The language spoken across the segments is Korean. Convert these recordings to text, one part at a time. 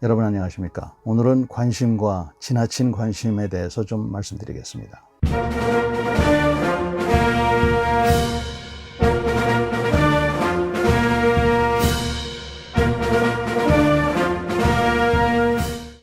여러분 안녕하십니까? 오늘은 관심과 지나친 관심에 대해서 좀 말씀드리겠습니다.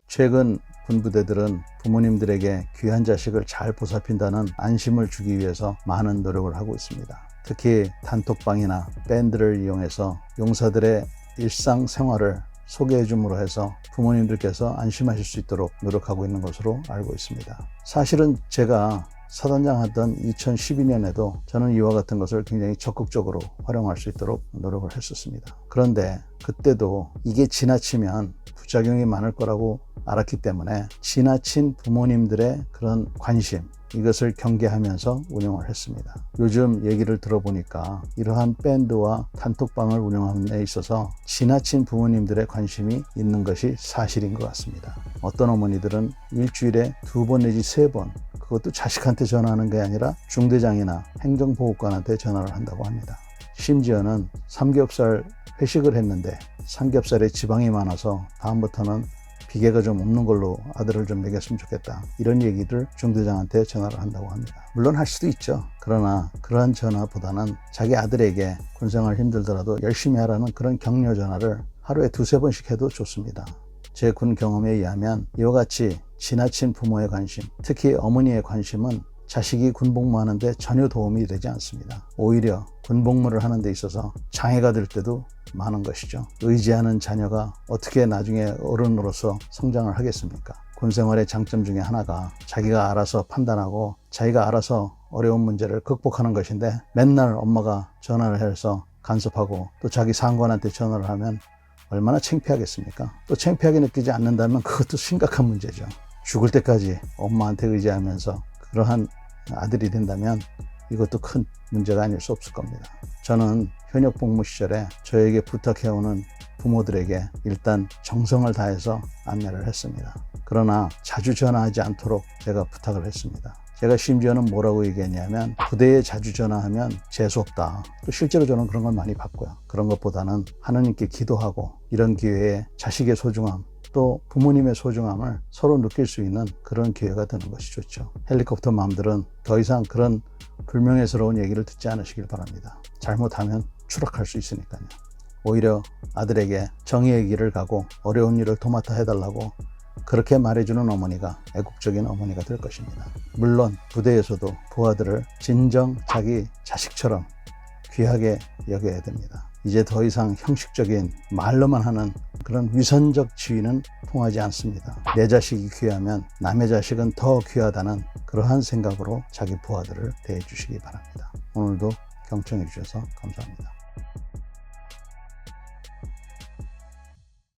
최근 군부대들은 부모님들에게 귀한 자식을 잘 보살핀다는 안심을 주기 위해서 많은 노력을 하고 있습니다. 특히 단톡방이나 밴드를 이용해서 용사들의 일상생활을 소개해 줌으로 해서 부모님들께서 안심하실 수 있도록 노력하고 있는 것으로 알고 있습니다. 사실은 제가 사단장 하던 2012년에도 저는 이와 같은 것을 굉장히 적극적으로 활용할 수 있도록 노력을 했었습니다. 그런데 그때도 이게 지나치면 부작용이 많을 거라고 알았기 때문에 지나친 부모님들의 그런 관심, 이것을 경계하면서 운영을 했습니다. 요즘 얘기를 들어보니까 이러한 밴드와 단톡방을 운영하는 데 있어서 지나친 부모님들의 관심이 있는 것이 사실인 것 같습니다. 어떤 어머니들은 일주일에 2번 내지 3번, 그것도 자식한테 전화하는 게 아니라 중대장이나 행정보호관한테 전화를 한다고 합니다. 심지어는 삼겹살 회식을 했는데 삼겹살에 지방이 많아서 다음부터는 비계가 좀 없는 걸로 아들을 좀 먹였으면 좋겠다, 이런 얘기를 중대장한테 전화를 한다고 합니다. 물론 할 수도 있죠. 그러나 그러한 전화보다는 자기 아들에게 군생활 힘들더라도 열심히 하라는 그런 격려 전화를 하루에 2-3번씩 해도 좋습니다. 제 군 경험에 의하면 이와 같이 지나친 부모의 관심, 특히 어머니의 관심은 자식이 군복무하는데 전혀 도움이 되지 않습니다. 오히려 군복무를 하는 데 있어서 장애가 될 때도 많은 것이죠. 의지하는 자녀가 어떻게 나중에 어른으로서 성장을 하겠습니까? 군생활의 장점 중에 하나가 자기가 알아서 판단하고 자기가 알아서 어려운 문제를 극복하는 것인데, 맨날 엄마가 전화를 해서 간섭하고 또 자기 상관한테 전화를 하면 얼마나 창피하겠습니까? 또 창피하게 느끼지 않는다면 그것도 심각한 문제죠. 죽을 때까지 엄마한테 의지하면서 그러한 아들이 된다면 이것도 큰 문제가 아닐 수 없을 겁니다. 저는 현역 복무 시절에 저에게 부탁해오는 부모들에게 일단 정성을 다해서 안내를 했습니다. 그러나 자주 전화하지 않도록 제가 부탁을 했습니다. 제가 심지어는 뭐라고 얘기했냐면, 부대에 자주 전화하면 재수없다. 또 실제로 저는 그런 걸 많이 봤고요. 그런 것보다는 하느님께 기도하고 이런 기회에 자식의 소중함, 또 부모님의 소중함을 서로 느낄 수 있는 그런 기회가 되는 것이 좋죠. 헬리콥터 맘들은 더 이상 그런 불명예스러운 얘기를 듣지 않으시길 바랍니다. 잘못하면 추락할 수 있으니까요. 오히려 아들에게 정의의 길을 가고 어려운 일을 도맡아 해달라고 그렇게 말해주는 어머니가 애국적인 어머니가 될 것입니다. 물론 부대에서도 부하들을 진정 자기 자식처럼 귀하게 여겨야 됩니다. 이제 더 이상 형식적인 말로만 하는 그런 위선적 지위는 통하지 않습니다. 내 자식이 귀하면 남의 자식은 더 귀하다는 그러한 생각으로 자기 부하들을 대해 주시기 바랍니다. 오늘도 경청해 주셔서 감사합니다.